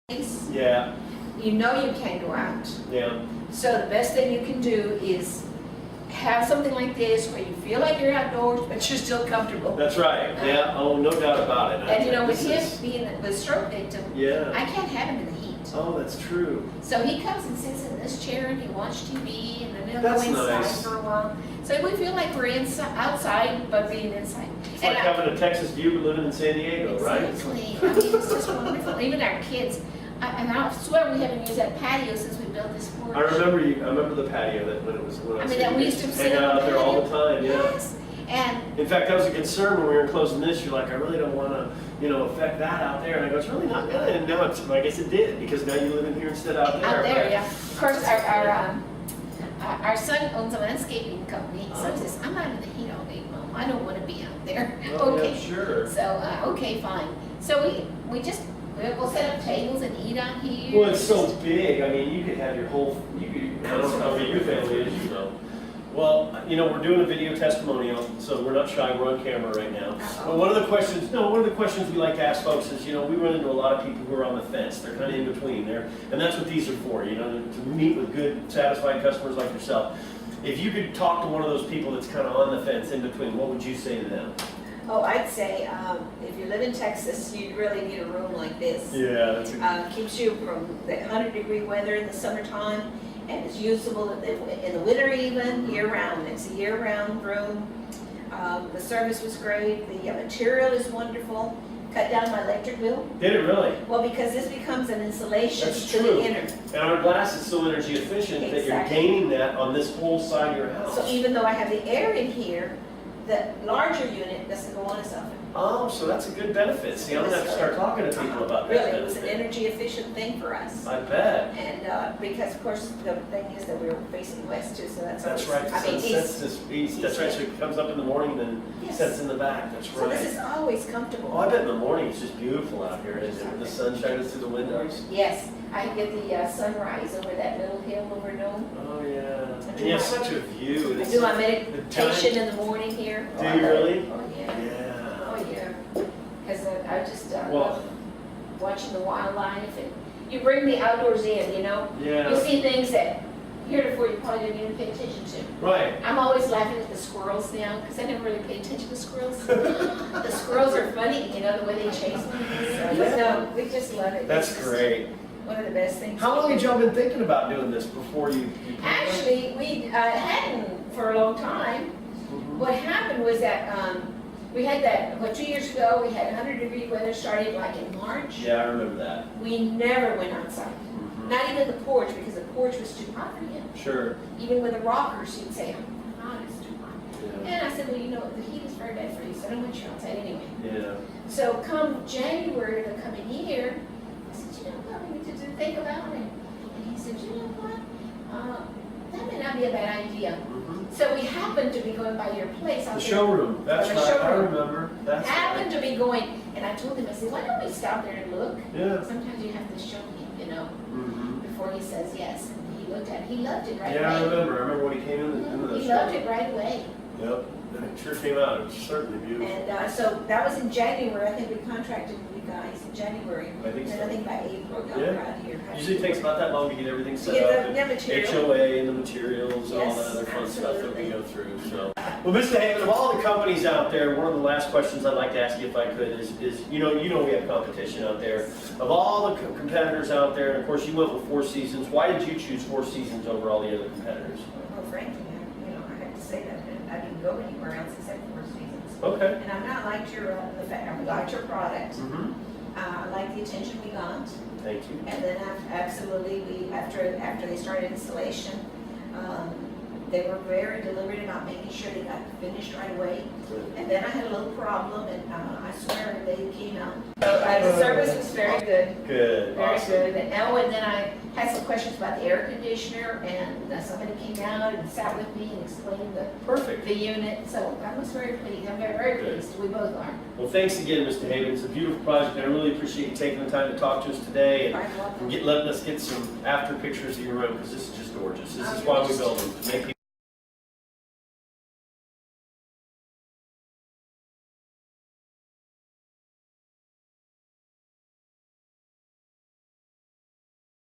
Yeah. You know you can't go out. Yeah. So the best thing you can do is have something like this where you feel like you're outdoors, but you're still comfortable. That's right. Yeah. Oh, no doubt about it. And you know, with him being the stroke victim, yeah. I can't have him in the heat. Oh, that's true. So he comes and sits in this chair and he watches TV and then he'll That's go inside nice. for a while. So we feel like we're outside, but being inside. It's like having a Texas view but living in San Diego, right? Exactly. I mean, it's just wonderful. Even our kids. And I swear we haven't used that patio since we built this porch. I remember the patio that when I mean, that we used to sit hang out on the there all the patio. time. Yeah. Yes. And in fact, that was a concern when we were closing this. You're like, I really don't want to, affect that out there. And I go, it's really not good. And now I guess it did, because now you live in here instead of out there. out there, right? yeah. Of course, our son owns a landscaping company, so he says, I'm not in the heat all day, Mom. I don't want to be out there. Oh, Okay. yeah, sure. So, okay, fine. So we'll set up tables and eat out here. Well, it's so big. I mean, you could have your whole, I don't know how big your family is, Well, we're doing a video testimonial, so we're not shy. We're on camera right now. But one of the questions we like to ask folks is, we run into a lot of people who are on the fence. They're kind of in between there, and that's what these are for. To meet with good, satisfied customers like yourself. If you could talk to one of those people that's kind of on the fence, in between, what would you say to them? Oh, I'd say if you live in Texas, you really need a room like this. Yeah, that's keeps you from the 100-degree weather in the summertime, and it's usable in the winter even, year-round. It's a year-round room. The service was great. The material is wonderful. Cut down my electric bill. Did it really? Well, because this becomes an insulation That's to true. the inner. And our glass is so energy efficient that you're Exactly. gaining that on this whole side of your house. So even though I have the air in here, the larger unit doesn't go on as often. Oh, so that's a good benefit. See, I'm gonna have to start talking to people about that. Really, it was an benefit. energy efficient thing for us. I bet. And because of course the thing is that we were facing west too, so that's That's always, right. I mean, Sun sets this east. That's right. So it comes up in the morning, then Yes. sets in the back. That's so this right. is always comfortable. Oh, I bet in the morning it's just beautiful out here, isn't it? The sun shining through the windows. Yes, I get the sunrise over that little hill over Nome. Oh yeah. I And do you have my- such a view. I do my meditation in the morning here. Do you really? Oh, yeah. Yeah. Oh, yeah. Because I just Well- love watching the wildlife, and you bring the outdoors in, You Yeah. see things that heretofore you probably didn't even pay attention to. Right. I'm always laughing at the squirrels now, because I never really paid attention to squirrels. The squirrels are funny, the way they chase me. So, no, we just love it. That's It's just great. one of the best things. How long had y'all been thinking about doing this before you Actually, we hadn't for a long time. Mhm. What happened was that we had that, 2 years ago, we had 100-degree weather started like in March. Yeah, I remember that. We never went outside. Mhm. Not even the porch, because the porch was too hot for him. Sure. Even with the rockers, he'd say, I'm hot, it's too hot. Yeah. And I said, well, the heat is very bad for you, so I don't want you outside anyway. Yeah. So come January, the coming year, I said, what we need to think about it. And he said, what? That may not be a bad idea. Mhm. So we happened to be going by your place out The there. showroom. That's The right. I showroom. remember. That's Happened right. to be going, and I told him, I said, why don't we stop there and look? Yeah. Sometimes you have to show him, Mhm. before he says yes. And he looked at it, he loved it right Yeah, I away. remember when he came into the He showroom. loved it right away. Yep. And it sure came out. It was certainly beautiful. And so that was in January. I think we contracted with you guys in January. I think And so. I think by April, y'all Yeah. were out here. Usually it takes about that long to get everything To set get up. the and material. HOA and the materials and all Yes, that other fun stuff that we absolutely. go through. So, well, Mr. Hammond, of all the companies out there, one of the last questions I'd like to ask you, if I could, is we have competition out there. Of all the competitors out there, and of course you went with Four Seasons. Why did you choose Four Seasons over all the other competitors? Well, frankly, I have to say that I didn't go anywhere else except Four Seasons. Okay. And I'm not like your I liked your product. Mm-hmm. I liked the attention we got. Thank you. And then absolutely, after they started installation, they were very deliberate about making sure they got finished right away. Good. And then I had a little problem, and I swear they came out. So the service was very good, Good. Very Awesome. good. And then I had some questions about the air conditioner, and somebody came out and sat with me and explained Perfect. the unit. So I was very pleased. I'm very, very Good. pleased. We both are. Well, thanks again, Mr. Haven. It's a beautiful project, and I really appreciate you taking the time to talk to us today and letting us get some after pictures of your room, because this is just gorgeous. This is why we build them, to make people